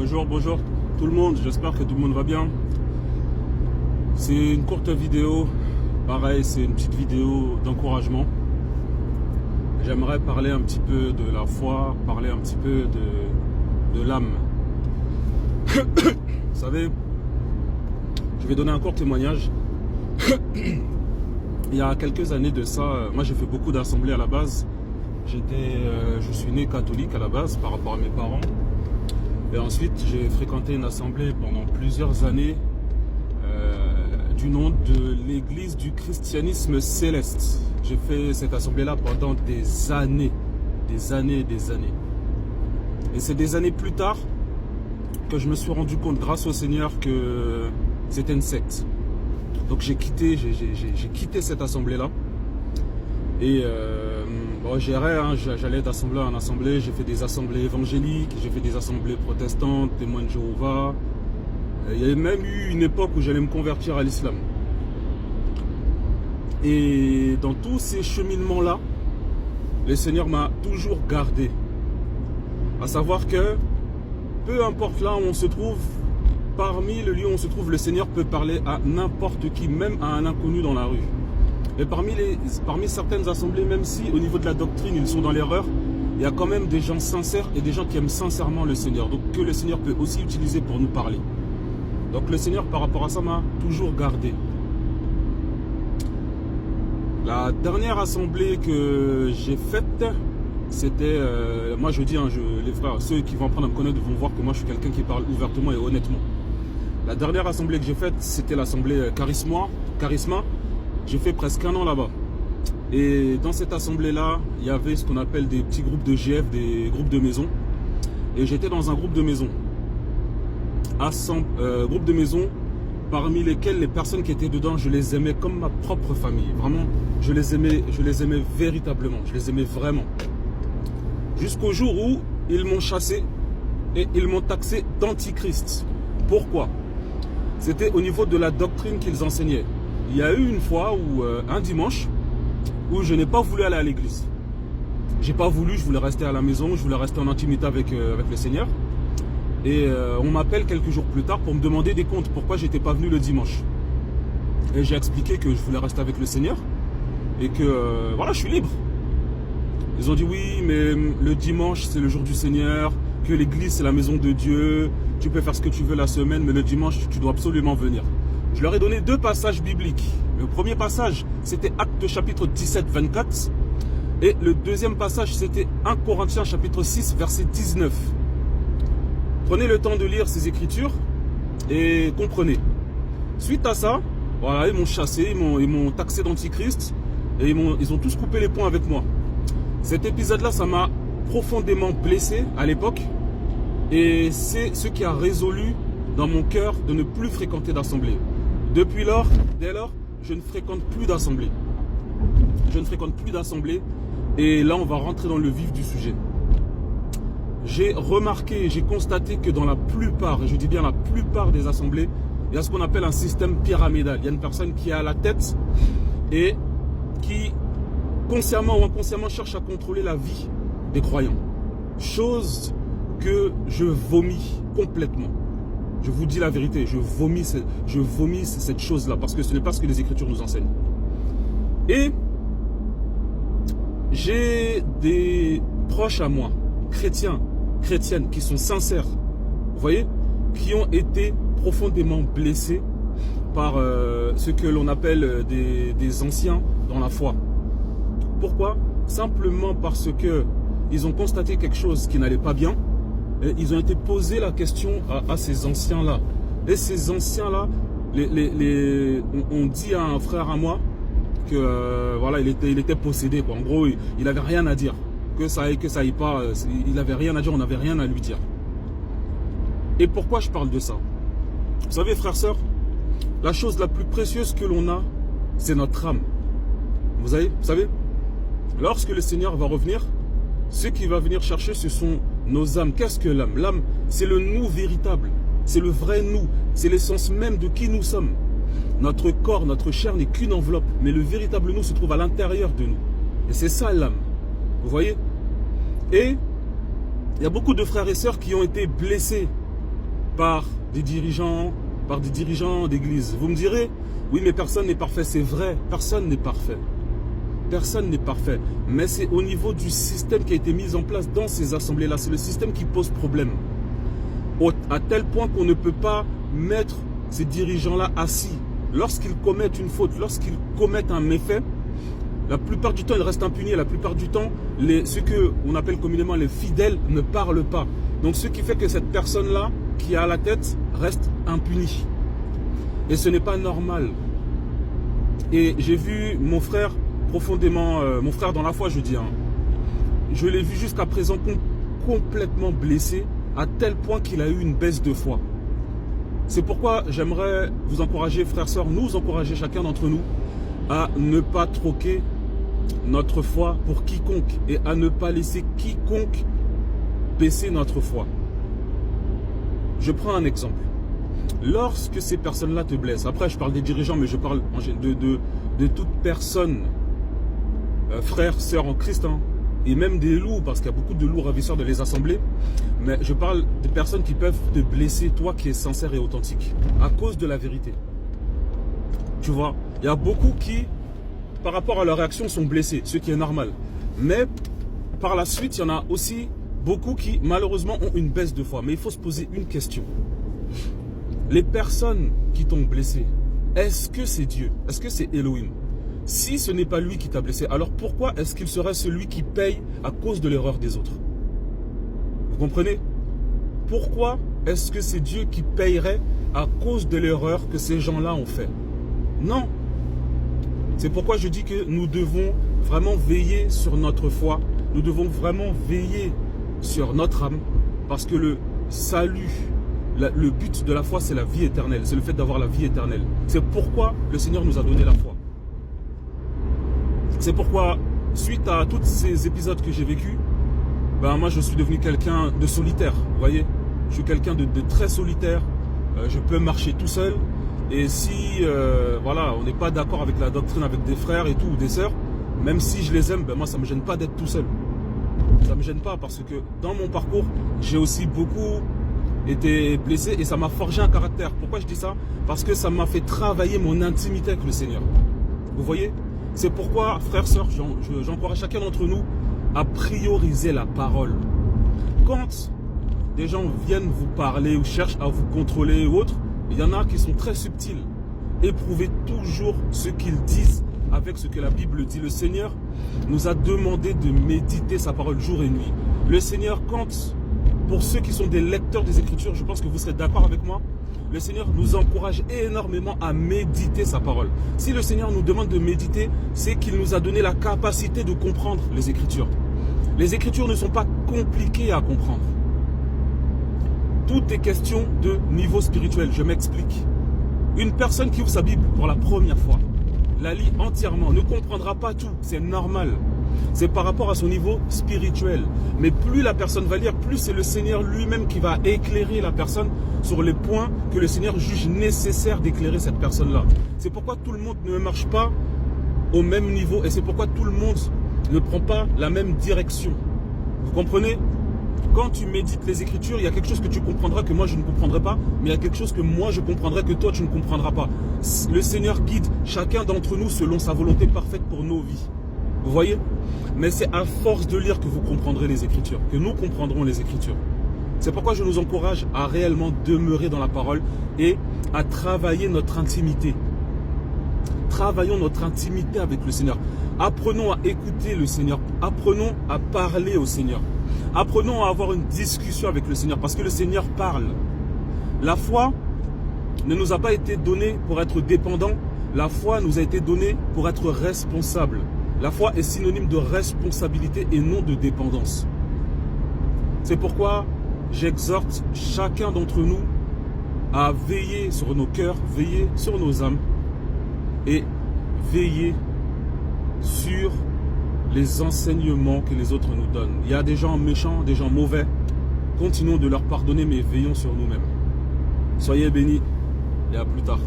Bonjour tout le monde, j'espère que tout le monde va bien. C'est une courte vidéo, pareil, c'est une petite vidéo d'encouragement. J'aimerais parler un petit peu de la foi, parler un petit peu de l'âme. Vous savez, je vais donner un court témoignage. Il y a quelques années de ça, moi j'ai fait beaucoup d'assemblées à la base. Je suis né catholique à la base par rapport à mes parents. Et ensuite, j'ai fréquenté une assemblée pendant plusieurs années du nom de l'église du christianisme céleste. J'ai fait cette assemblée-là pendant des années. Et c'est des années plus tard que je me suis rendu compte, grâce au Seigneur, que c'était une secte. Donc j'ai quitté cette assemblée-là. Et j'irais, j'allais d'assemblée en assemblée, j'ai fait des assemblées évangéliques, j'ai fait des assemblées protestantes, témoins de Jéhovah. Il y a même eu une époque où j'allais me convertir à l'islam. Et dans tous ces cheminements-là, le Seigneur m'a toujours gardé. À savoir que, peu importe là où on se trouve, parmi le lieu où on se trouve, le Seigneur peut parler à n'importe qui, même à un inconnu dans la rue. Et parmi certaines assemblées, même si au niveau de la doctrine, ils sont dans l'erreur, il y a quand même des gens sincères et des gens qui aiment sincèrement le Seigneur. Donc que le Seigneur peut aussi utiliser pour nous parler. Donc le Seigneur, par rapport à ça, m'a toujours gardé. La dernière assemblée que j'ai faite, c'était... moi je dis, les frères, ceux qui vont apprendre à me connaître vont voir que moi je suis quelqu'un qui parle ouvertement et honnêtement. La dernière assemblée que j'ai faite, c'était l'assemblée Charisma. J'ai fait presque un an là-bas. Et dans cette assemblée-là, il y avait ce qu'on appelle des petits groupes de GF, des groupes de maison. Et j'étais dans un groupe de maison. Groupe de maison parmi lesquels les personnes qui étaient dedans, je les aimais comme ma propre famille. Vraiment, je les aimais véritablement. Je les aimais vraiment. Jusqu'au jour où ils m'ont chassé et ils m'ont taxé d'antichrist. Pourquoi? C'était au niveau de la doctrine qu'ils enseignaient. Il y a eu une fois, un dimanche, où je n'ai pas voulu aller à l'église. J'ai pas voulu, je voulais rester à la maison, je voulais rester en intimité avec le Seigneur. Et on m'appelle quelques jours plus tard pour me demander des comptes, pourquoi j'étais pas venu le dimanche. Et j'ai expliqué que je voulais rester avec le Seigneur et que voilà, je suis libre. Ils ont dit oui, mais le dimanche c'est le jour du Seigneur, que l'église c'est la maison de Dieu, tu peux faire ce que tu veux la semaine, mais le dimanche tu dois absolument venir. Je leur ai donné deux passages bibliques. Le premier passage, c'était Actes chapitre 17, 24. Et le deuxième passage, c'était 1 Corinthiens chapitre 6, verset 19. Prenez le temps de lire ces écritures et comprenez. Suite à ça, voilà, ils m'ont chassé, ils m'ont taxé d'antichrist et ils ont tous coupé les ponts avec moi. Cet épisode-là, ça m'a profondément blessé à l'époque. Et c'est ce qui a résolu dans mon cœur de ne plus fréquenter d'assemblée. Dès lors, je ne fréquente plus d'assemblée. Et là, on va rentrer dans le vif du sujet. J'ai remarqué, j'ai constaté que dans la plupart, et je dis bien la plupart des assemblées, il y a ce qu'on appelle un système pyramidal. Il y a une personne qui est à la tête et qui, consciemment ou inconsciemment, cherche à contrôler la vie des croyants. Chose que je vomis complètement. Je vous dis la vérité, je vomis cette chose-là parce que ce n'est pas ce que les Écritures nous enseignent. Et j'ai des proches à moi, chrétiennes, qui sont sincères, vous voyez, qui ont été profondément blessés par ce que l'on appelle des anciens dans la foi. Pourquoi? Simplement parce que ils ont constaté quelque chose qui n'allait pas bien. Et ils ont été posés la question à ces anciens-là. Et ces anciens-là, on dit à un frère à moi que voilà, il était possédé, quoi. En gros, il n'avait rien à dire. Que ça aille pas, il n'avait rien à dire, on n'avait rien à lui dire. Et pourquoi je parle de ça? Vous savez, frères, sœurs, la chose la plus précieuse que l'on a, c'est notre âme. Vous savez, lorsque le Seigneur va revenir, ce qu'il va venir chercher, ce sont nos âmes. Qu'est-ce que l'âme? L'âme, c'est le nous véritable. C'est le vrai nous. C'est l'essence même de qui nous sommes. Notre corps, notre chair n'est qu'une enveloppe. Mais le véritable nous se trouve à l'intérieur de nous. Et c'est ça l'âme. Vous voyez? Et il y a beaucoup de frères et sœurs qui ont été blessés par des dirigeants d'église. Vous me direz, oui, mais personne n'est parfait. C'est vrai, personne n'est parfait. Personne n'est parfait. Mais c'est au niveau du système qui a été mis en place dans ces assemblées-là. C'est le système qui pose problème. À tel point qu'on ne peut pas mettre ces dirigeants-là assis. Lorsqu'ils commettent une faute, lorsqu'ils commettent un méfait, la plupart du temps, ils restent impunis. La plupart du temps, ceux qu'on appelle communément les fidèles ne parlent pas. Donc, ce qui fait que cette personne-là, qui est à la tête, reste impunie. Et ce n'est pas normal. Et j'ai vu mon frère profondément, mon frère dans la foi, je dis, hein, je l'ai vu jusqu'à présent complètement blessé, à tel point qu'il a eu une baisse de foi. C'est pourquoi j'aimerais vous encourager, frères, sœurs, nous encourager chacun d'entre nous à ne pas troquer notre foi pour quiconque et à ne pas laisser quiconque baisser notre foi. Je prends un exemple. Lorsque ces personnes-là te blessent, après je parle des dirigeants, mais je parle de toute personne, frères, sœurs en Christ, hein, et même des loups, parce qu'il y a beaucoup de loups ravisseurs dans les assemblées, mais je parle des personnes qui peuvent te blesser, toi qui es sincère et authentique, à cause de la vérité. Tu vois, il y a beaucoup qui, par rapport à leur réaction, sont blessés, ce qui est normal. Mais par la suite, il y en a aussi beaucoup qui, malheureusement, ont une baisse de foi. Mais il faut se poser une question. Les personnes qui t'ont blessé, est-ce que c'est Dieu? Est-ce que c'est Elohim? Si ce n'est pas lui qui t'a blessé, alors pourquoi est-ce qu'il serait celui qui paye à cause de l'erreur des autres? Vous comprenez? Pourquoi est-ce que c'est Dieu qui payerait à cause de l'erreur que ces gens-là ont fait? Non. C'est pourquoi je dis que nous devons vraiment veiller sur notre foi. Nous devons vraiment veiller sur notre âme. Parce que le salut, le but de la foi, c'est la vie éternelle. C'est le fait d'avoir la vie éternelle. C'est pourquoi le Seigneur nous a donné la foi. C'est pourquoi, suite à tous ces épisodes que j'ai vécus, ben moi je suis devenu quelqu'un de solitaire. Vous voyez, je suis quelqu'un de très solitaire. Je peux marcher tout seul. Et si voilà, on n'est pas d'accord avec la doctrine, avec des frères et tout, ou des sœurs, même si je les aime, ben moi ça ne me gêne pas d'être tout seul. Ça ne me gêne pas parce que dans mon parcours, j'ai aussi beaucoup été blessé et ça m'a forgé un caractère. Pourquoi je dis ça? Parce que ça m'a fait travailler mon intimité avec le Seigneur. Vous voyez? C'est pourquoi, frères, sœurs, j'encourage chacun d'entre nous à prioriser la parole. Quand des gens viennent vous parler ou cherchent à vous contrôler ou autre, il y en a qui sont très subtils. Éprouvez toujours ce qu'ils disent avec ce que la Bible dit. Le Seigneur nous a demandé de méditer sa parole jour et nuit. Le Seigneur, pour ceux qui sont des lecteurs des Écritures, je pense que vous serez d'accord avec moi, le Seigneur nous encourage énormément à méditer sa parole. Si le Seigneur nous demande de méditer, c'est qu'il nous a donné la capacité de comprendre les Écritures. Les Écritures ne sont pas compliquées à comprendre. Tout est question de niveau spirituel. Je m'explique. Une personne qui ouvre sa Bible pour la première fois, la lit entièrement, ne comprendra pas tout. C'est normal. C'est par rapport à son niveau spirituel. Mais plus la personne va lire, plus c'est le Seigneur lui-même qui va éclairer la personne sur les points que le Seigneur juge nécessaire d'éclairer cette personne-là. C'est pourquoi tout le monde ne marche pas au même niveau et c'est pourquoi tout le monde ne prend pas la même direction. Vous comprenez? Quand tu médites les Écritures, il y a quelque chose que tu comprendras que moi je ne comprendrai pas, mais il y a quelque chose que moi je comprendrai que toi tu ne comprendras pas. Le Seigneur guide chacun d'entre nous selon sa volonté parfaite pour nos vies. Vous voyez? Mais c'est à force de lire que vous comprendrez les Écritures, que nous comprendrons les Écritures. C'est pourquoi je nous encourage à réellement demeurer dans la parole et à travailler notre intimité. Travaillons notre intimité avec le Seigneur. Apprenons à écouter le Seigneur. Apprenons à parler au Seigneur. Apprenons à avoir une discussion avec le Seigneur parce que le Seigneur parle. La foi ne nous a pas été donnée pour être dépendant. La foi nous a été donnée pour être responsable. La foi est synonyme de responsabilité et non de dépendance. C'est pourquoi j'exhorte chacun d'entre nous à veiller sur nos cœurs, veiller sur nos âmes et veiller sur les enseignements que les autres nous donnent. Il y a des gens méchants, des gens mauvais. Continuons de leur pardonner, mais veillons sur nous-mêmes. Soyez bénis et à plus tard.